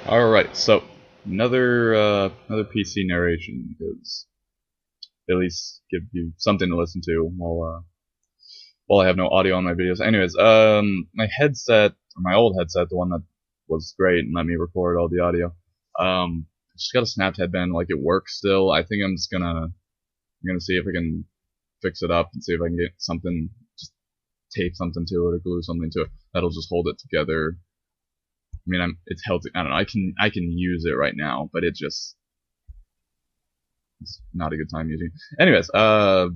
Alright, so another PC narration because at least give you something to listen to while I have no audio on my videos. Anyways, my headset, or my old headset, the one that was great and let me record all the audio, just got a snapped headband. Like, it works still. I think I'm gonna see if I can fix it up and see if I can get something, just tape something to it or glue something to it that'll just hold it together. I mean, it's healthy. I don't know. I can use it right now, but it's not a good time using it. Anyways, so I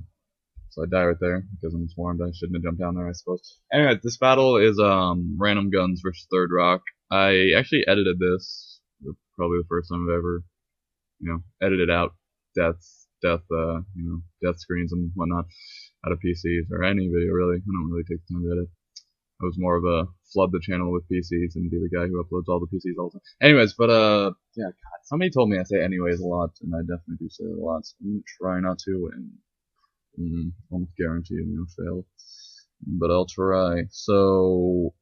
die right there because I'm swarmed. I shouldn't have jumped down there, I suppose. Anyway, this battle is random Gunz versus Third Rock. I actually edited this. Probably the first time I've ever, edited out death screens and whatnot out of PCs or any video really. I don't really take the time to edit. I was more of a flood the channel with PCs and be the guy who uploads all the PCs all the time. Anyways, but yeah, God, somebody told me I say anyways a lot, and I definitely do say it a lot. So I'm gonna try not to, and almost guarantee I'm gonna fail, but I'll try. So,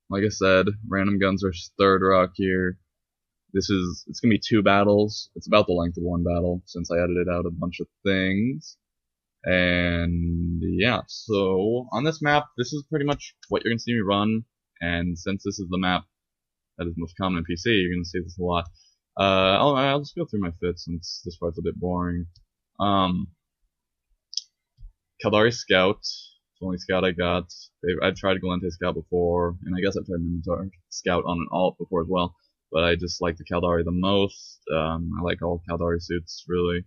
like I said, random Gunz versus Third Rock here. It's gonna be two battles. It's about the length of one battle since I edited out a bunch of things. And yeah, so on this map, this is pretty much what you're gonna see me run. And since this is the map that is most common in PC, you're gonna see this a lot. I'll just go through my fits since this part's a bit boring. Caldari Scout, it's the only scout I got. I've tried Galente Scout before, and I guess I've tried Minotaur Scout on an alt before as well. But I just like the Caldari the most. I like all Caldari suits really.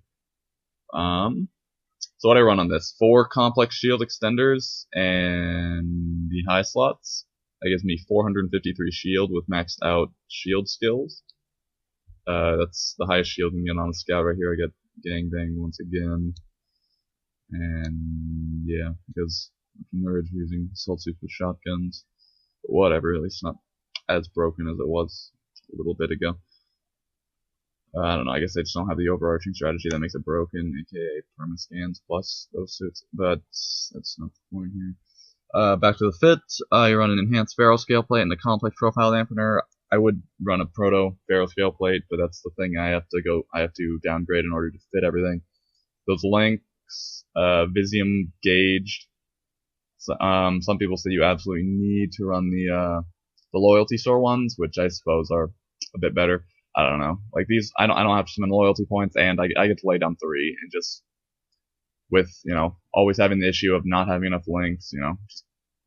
So what I run on this, 4 complex shield extenders and the high slots. That gives me 453 shield with maxed out shield skills. That's the highest shield you can get on a scout right here. I get gangbang once again. And yeah, because I'm nerd using assault suits with shotguns. But whatever, at least it's not as broken as it was a little bit ago. I don't know, I guess I just don't have the overarching strategy that makes it broken, aka permascans plus those suits, but that's not the point here. Back to the fit, I run an enhanced ferro scale plate and a complex profile dampener. I would run a proto ferro scale plate, but that's the thing I have to downgrade in order to fit everything. Those links, Visium gauged. So, some people say you absolutely need to run the loyalty store ones, which I suppose are a bit better. I don't know. Like these, I don't have to spend loyalty points, and I get to lay down 3, and just with always having the issue of not having enough links. Just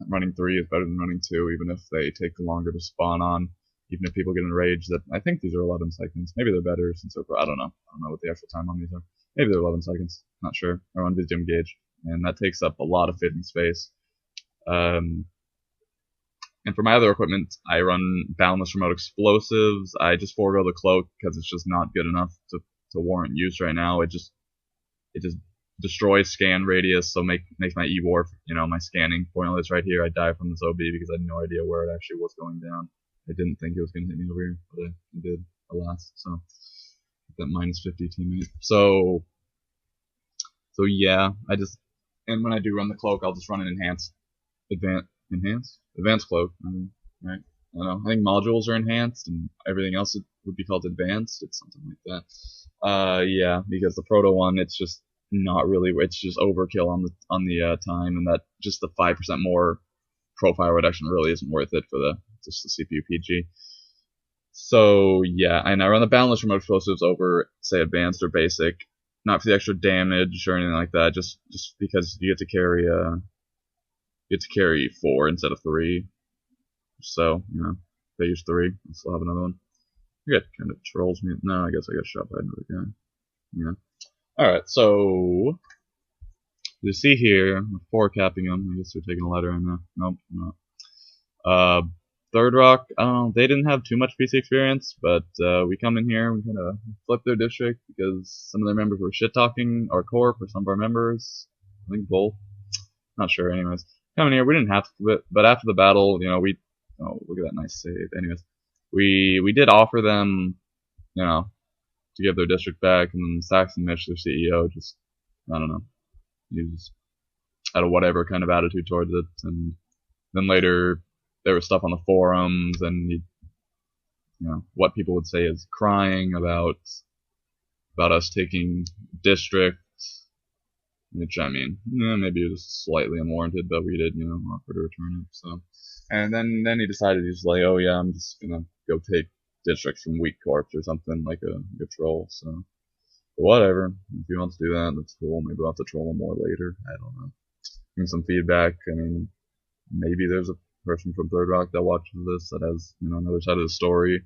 running 3 is better than running 2, even if they take longer to spawn on. Even if people get enraged, that I think these are 11 seconds. Maybe they're better since they're. I don't know. I don't know what the actual time on these are. Maybe they're 11 seconds. Not sure. I run Visium gauge, and that takes up a lot of fitting space. And for my other equipment, I run boundless remote explosives. I just forego the cloak because it's just not good enough to warrant use right now. It just destroys scan radius, so makes my E-Warp, my scanning pointless right here. I die from this OB because I had no idea where it actually was going down. I didn't think it was going to hit me over here, but it did, alas. So that minus 50 teammate. So yeah, and when I do run the cloak, I'll just run an advanced cloak. Right? I don't know. I think modules are enhanced, and everything else would be called advanced. It's something like that. Yeah, because the proto one, it's just not really. It's just overkill on the time, and that just the 5% more profile reduction really isn't worth it for just the CPU PG. So yeah, and I run the boundless remote explosives over, say, advanced or basic, not for the extra damage or anything like that, just because you get to carry 4 instead of 3. So, if I use 3, I still have another one. I got kind of trolls me. No, I guess I got shot by another guy. Yeah. Alright, so you see here, we're 4-capping them. I guess they're taking a ladder right now. Nope, not. Third Rock, they didn't have too much PC experience, but we come in here, we kind of flip their district because some of their members were shit-talking our core for some of our members. I think both. Not sure, anyways. Coming here, we didn't have to flip, but after the battle, oh, look at that nice save. Anyways, we did offer them, to give their district back, and then Saxon Mitch, their CEO, just, I don't know, he was had a whatever kind of attitude towards it, and then later there was stuff on the forums, and what people would say is crying about us taking district, which I mean, maybe it was slightly unwarranted, but we did, offer to return it. So, and then he decided he's like, oh yeah, I'm just gonna go take districts from weak corps or something like a troll. So whatever, if he wants to do that, that's cool. Maybe we'll have to troll him more later. I don't know. Give him some feedback. I mean, maybe there's a person from Third Rock that watches this that has another side of the story,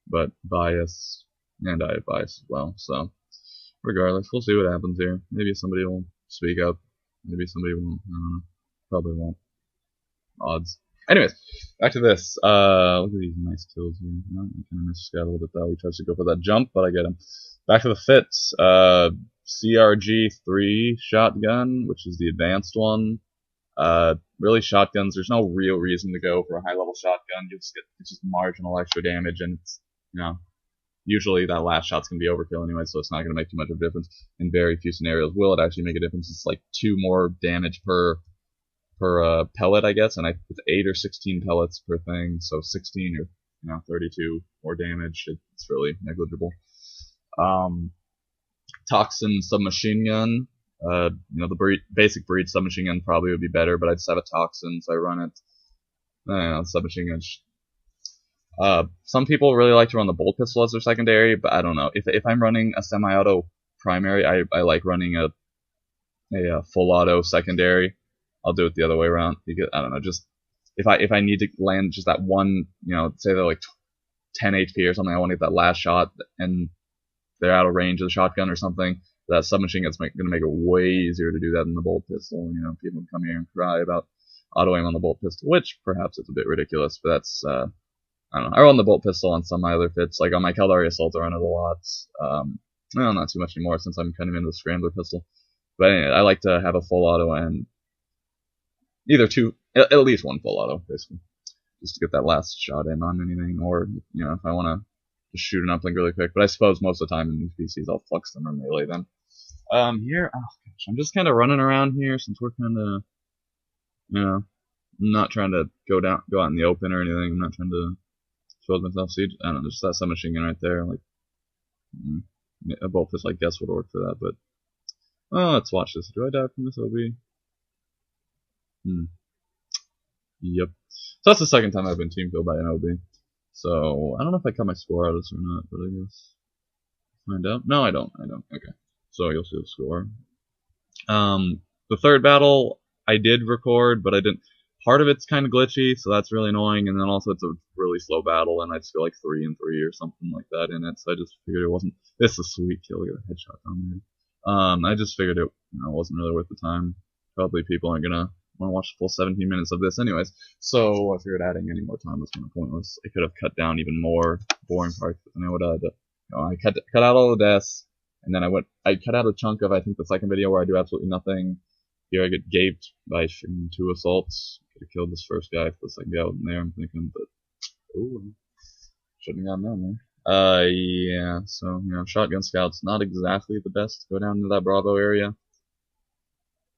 but bias, and I have bias as well. So regardless, we'll see what happens here. Maybe somebody will speak up. Maybe somebody won't. I don't know. Probably won't. Odds. Anyways, back to this. Look at these nice kills here. I kind of missed Scott a little bit though. He tries to go for that jump, but I get him. Back to the fits. CRG3 shotgun, which is the advanced one. Really shotguns, there's no real reason to go for a high level shotgun. You just get just marginal extra damage, and it's, usually that last shot's gonna be overkill anyway, so it's not gonna make too much of a difference. In very few scenarios will it actually make a difference. It's like 2 more damage per pellet, I guess, and it's 8 or 16 pellets per thing, so 16 or 32 more damage. It's really negligible. Toxin submachine gun. The basic breed submachine gun probably would be better, but I just have a toxin, so I run it. Submachine gun. Some people really like to run the bolt pistol as their secondary, but I don't know. If I'm running a semi-auto primary, I like running a full auto secondary. I'll do it the other way around because I don't know. Just if I need to land just that one, say they're like 10 HP or something, I want to get that last shot, and they're out of range of the shotgun or something. That submachine gun's going to make it way easier to do that than the bolt pistol. People can come here and cry about auto aim on the bolt pistol, which perhaps it's a bit ridiculous, but that's, I don't know. I run the bolt pistol on some of my other fits, like on my Caldari Assault I run it a lot. Well, not too much anymore since I'm kind of into the Scrambler pistol. But anyway, I like to have a full auto and either at least one full auto, basically, just to get that last shot in on anything, or, if I want to just shoot an uplink really quick. But I suppose most of the time in these PCs I'll flux them or melee them. Here, oh gosh, I'm just kind of running around here since we're kind of, I'm not trying to go out in the open or anything. I'm not trying to expose myself. See, I don't know, just that submachine gun right there. Like, a bolt fist, I guess, would work for that. But, let's watch this. Do I die from this OB? Yep. So that's the second time I've been team killed by an OB. So I don't know if I cut my score out of this or not, but I guess find out. No, I don't. Okay. So you'll see the score. The third battle I did record, but I didn't. Part of it's kind of glitchy, so that's really annoying. And then also it's a really slow battle, and I just feel like 3 and 3 or something like that in it. So I just figured it wasn't. This is a sweet kill. Look at the headshot down there. I just figured it wasn't really worth the time. Probably people aren't gonna want to watch the full 17 minutes of this anyways. So I figured adding any more time was kind of pointless. I could have cut down even more boring parts, and I would I cut out all the deaths. And then I cut out a chunk of, I think, the second video where I do absolutely nothing. Here I get gaped by 2 assaults. Could have killed this first guy if the second guy wasn't there, I'm thinking, but, shouldn't have gotten down there. Yeah, so, shotgun scouts, not exactly the best to go down to that Bravo area.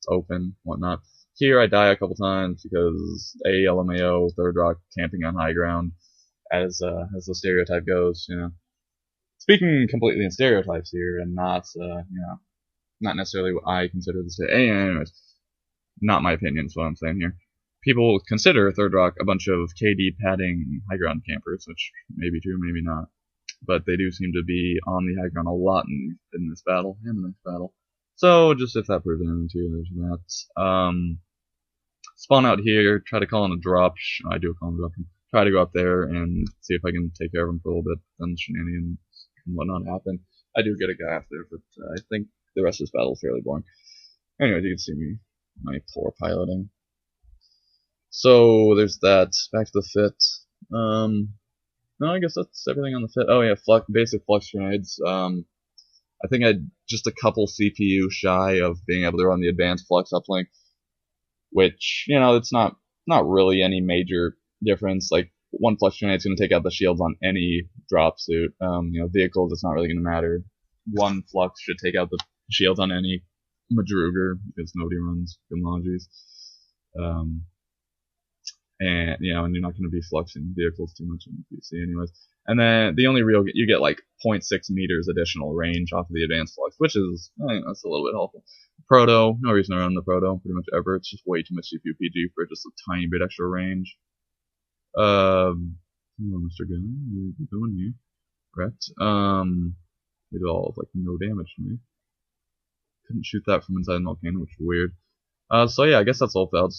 It's open, whatnot. Here I die a couple times because LMAO, Third Rock, camping on high ground, as the stereotype goes, Speaking completely in stereotypes here, and not, not necessarily what I consider the state. Anyways, not my opinion is what I'm saying here. People consider Third Rock a bunch of KD padding high ground campers, which maybe true, maybe not. But they do seem to be on the high ground a lot in this battle and the next battle. So just if that proves anything to you, there's that. Spawn out here, try to call in a drop. I do a call in a drop. Try to go up there and see if I can take care of him for a little bit. Then shenanigans and whatnot happen. I do get a guy after, but I think the rest of this battle is fairly boring. Anyways, you can see my poor piloting. So there's that. Back to the fit. No, I guess that's everything on the fit. Oh yeah, basic flux grenades. I think I just a couple CPU shy of being able to run the advanced flux uplink, which it's not really any major difference. Like, 1 flux grenade is going to take out the shields on any drop suit. Vehicles, it's not really going to matter. 1 flux should take out the shields on any Madruger because nobody runs Gunz. and and you're not going to be fluxing vehicles too much in the PC anyways. And then the only real you get like 0.6 meters additional range off of the advanced flux, which is that's a little bit helpful. Proto, no reason to run the Proto pretty much ever. It's just way too much CPU PG for just a tiny bit extra range. Hello, Mr. Guy, what are you doing here? Correct. It all like no damage to me. Couldn't shoot that from inside the volcano, which is weird. So yeah, I guess that's all failed.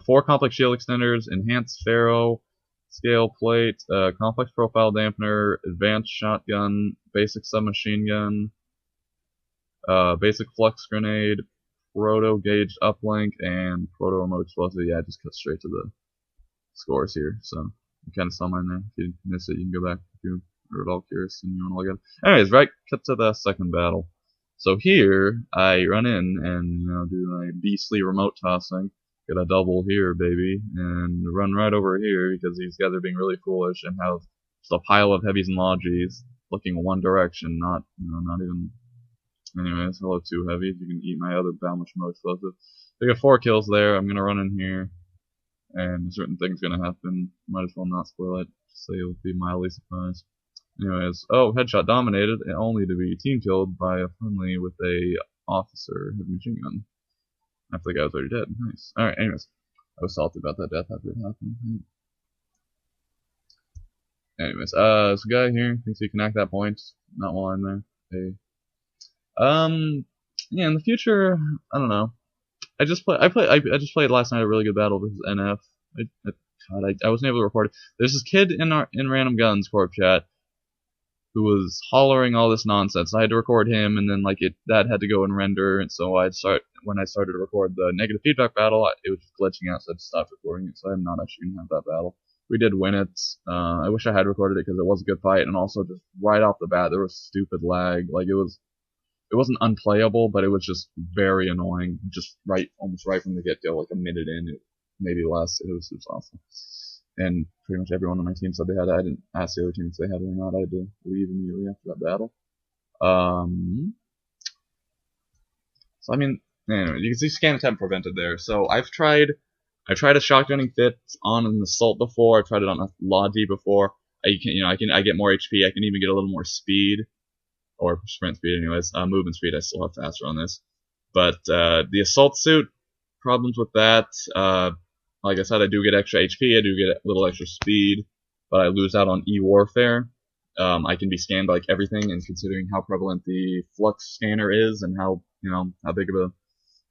4 complex shield extenders, enhanced ferro, scale plate, complex profile dampener, advanced shotgun, basic submachine gun, basic flux grenade, proto gauge uplink, and proto remote explosive. Yeah, I just cut straight to the scores here. So you kind of saw mine there. If you missed it, you can go back if you are at all curious and you want to look at it. Anyways, right, cut to the second battle. So here I run in and do my beastly remote tossing. Get a double here, baby, and run right over here because these guys are being really foolish and have just a pile of heavies and lodges looking one direction, not not even. Anyways, hello 2 heavies. You can eat my other boundless remote explosive. They got 4 kills there. I'm gonna run in here, and a certain thing's gonna happen. Might as well not spoil it, so you'll be mildly surprised. Anyways, oh, headshot dominated, and only to be team killed by a friendly with a officer heavy machine gun. After the guy was already dead. Nice. Alright, anyways. I was salty about that death after it happened. Anyways, this guy here thinks he can act that point. Not while I'm there. Hey. Yeah, in the future, I don't know. I just played last night a really good battle versus NF. I wasn't able to record it. There's this kid in Random Gunz Corp chat who was hollering all this nonsense. I had to record him, and then that had to go and render, and so when I started to record the negative feedback battle, it was just glitching out, so I just stopped recording it. So I'm not actually gonna have that battle. We did win it. I wish I had recorded it because it was a good fight, and also just right off the bat there was stupid lag. It wasn't unplayable, but it was just very annoying. Just almost right from the get-go, like a minute in, maybe less. It was awful. And pretty much everyone on my team said they had it. I didn't ask the other team if they had it or not. I had to leave immediately after that battle. So I mean, anyway, you can see scan attempt prevented there. So I've tried a shotgunning fit on an assault before. I've tried it on a Logi before. I get more HP. I can even get a little more speed. Or sprint speed anyways. Movement speed I still have faster on this. But the assault suit, problems with that. Like I said, I do get extra HP, I do get a little extra speed, but I lose out on E-Warfare. I can be scanned by like everything, and considering how prevalent the flux scanner is and how big of a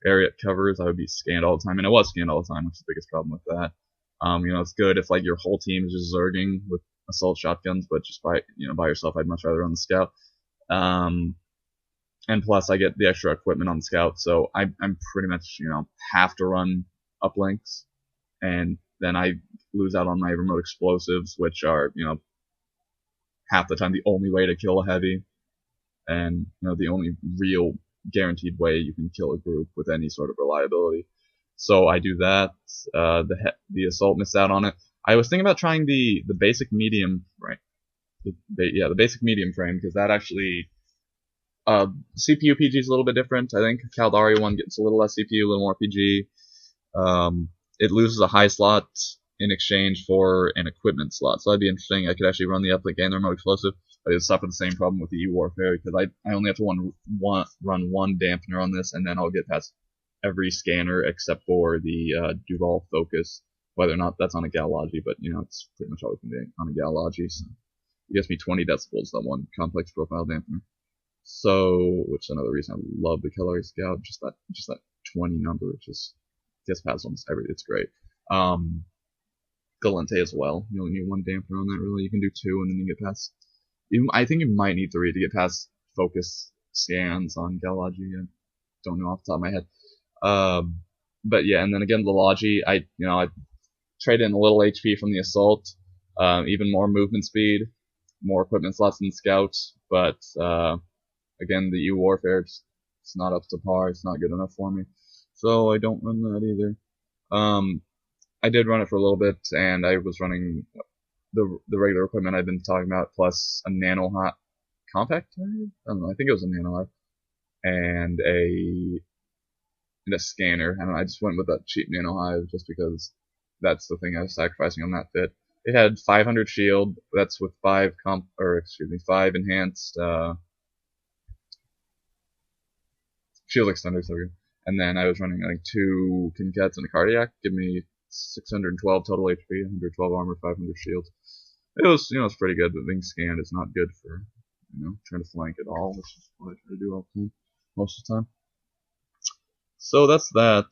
area it covers, I would be scanned all the time, and it was scanned all the time, which is the biggest problem with that. It's good if like your whole team is just zerging with assault shotguns, but just by yourself, I'd much rather run the scout. And plus I get the extra equipment on the scout, so I'm pretty much have to run uplinks, and then I lose out on my remote explosives, which are half the time the only way to kill a heavy, and the only real guaranteed way you can kill a group with any sort of reliability. So I do that. The assault missed out on it. I was thinking about trying the basic medium, right? The basic medium frame, because that actually CPU PG is a little bit different. I think Caldari one gets a little less CPU, a little more PG. It loses a high slot in exchange for an equipment slot, so that'd be interesting. I could actually run the uplink and the remote explosive, but it would suffer the same problem with the E-Warfare, because I only have to run one dampener on this, and then I'll get past every scanner except for the Duval Focus, whether or not that's on a Galogi, but it's pretty much always been on a Galogi, so it gets me 20 decibels, that one complex profile dampener. So, which is another reason I love the Calorie Scout, just that 20 number, just gets past almost everything. It's great. Galente as well. You only need one dampener on that, really. You can do 2, and then you get past. I think you might need 3 to get past focus scans on Galogi. I don't know off the top of my head. But yeah, and then again, the Logi, I trade in a little HP from the Assault, even more movement speed, more equipment slots than Scout, but again, the E-Warfare, it's not up to par. It's not good enough for me, so I don't run that either. I did run it for a little bit, and I was running the regular equipment I've been talking about, plus a nano hot compact. I don't know. I think it was a nano hot and a scanner. I don't know. I just went with that cheap nano hive just because that's the thing I was sacrificing on that fit. It had 500 shield. That's with 5 enhanced shield extenders. So good. And then I was running like 2 Kinkets and a cardiac, give me 612 total HP, 112 armor, 500 shield. It was, it's pretty good, but being scanned is not good for, trying to flank at all, which is what I try to do all the time, most of the time. So that's that.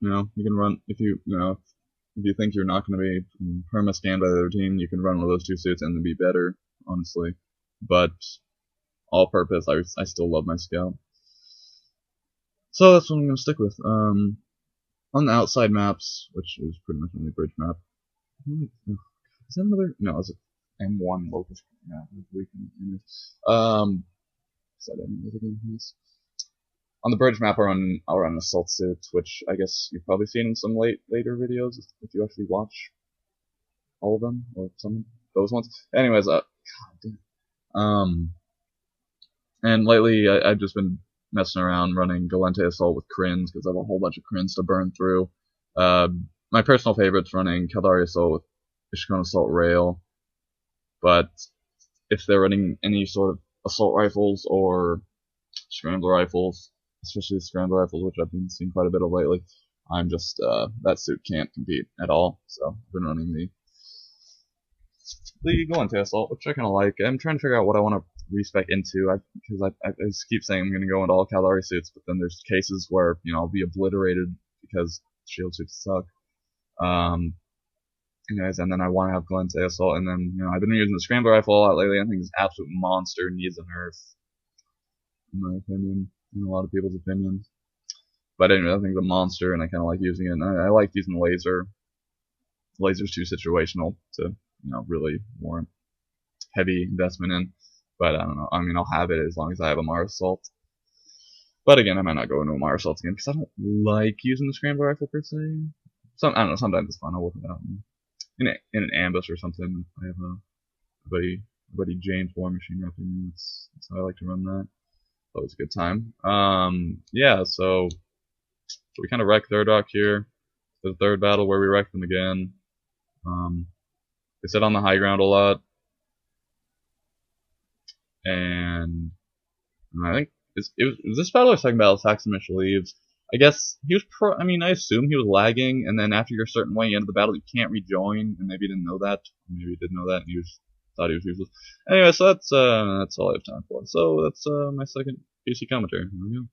You can run if you think you're not going to be perma scanned by the other team, you can run one of those 2 suits and then be better, honestly. But all purpose, I still love my scout. So that's what I'm going to stick with. On the outside maps, which is pretty much only bridge map. Is that another? No, it's an M1 locust map. Is that any other games? On the bridge map, I'll run assault suits, which I guess you've probably seen in some later videos if you actually watch all of them or some of those ones. Anyways, God damn. And lately I've just been messing around running Galente assault with Krins because I have a whole bunch of Krins to burn through. My personal favorite's running Caldari assault with Ishikon assault rail, but if they're running any sort of assault rifles or scrambler rifles, especially scrambler rifles, which I've been seeing quite a bit of lately, I'm just that suit can't compete at all. So I've been running the Galente assault, which I kind of like. I'm trying to figure out what I want to respec into, because I just keep saying I'm going to go into all Caldari suits, but then there's cases where I'll be obliterated because shield suits suck. Anyways, and then I want to have Galente assault, and then I've been using the scrambler rifle a lot lately. I think it's an absolute monster, needs a nerf, in my opinion, in a lot of people's opinions. But anyway, I think the monster, and I kind of like using it. And I like using laser. Laser's too situational to really warrant heavy investment in. But I don't know. I mean, I'll have it as long as I have a Mars assault. But again, I might not go into a Mars assault again because I don't like using the scrambler rifle per se. I don't know. Sometimes it's fun. I'll whip it out in an ambush or something. I have a buddy James War Machine repping. That's how I like to run that. Always a good time. Yeah. So we kind of wrecked Third Rock here. The third battle where we wrecked them again. They sit on the high ground a lot, and I think it was this battle or second battle. Saxon leaves. I guess he was I assume he was lagging, and then after you're a certain way into the battle, you can't rejoin, and maybe he didn't know that. Maybe he did know that, and he thought he was useless. Anyway, so that's all I have time for. So that's my second PC commentary. Here we go.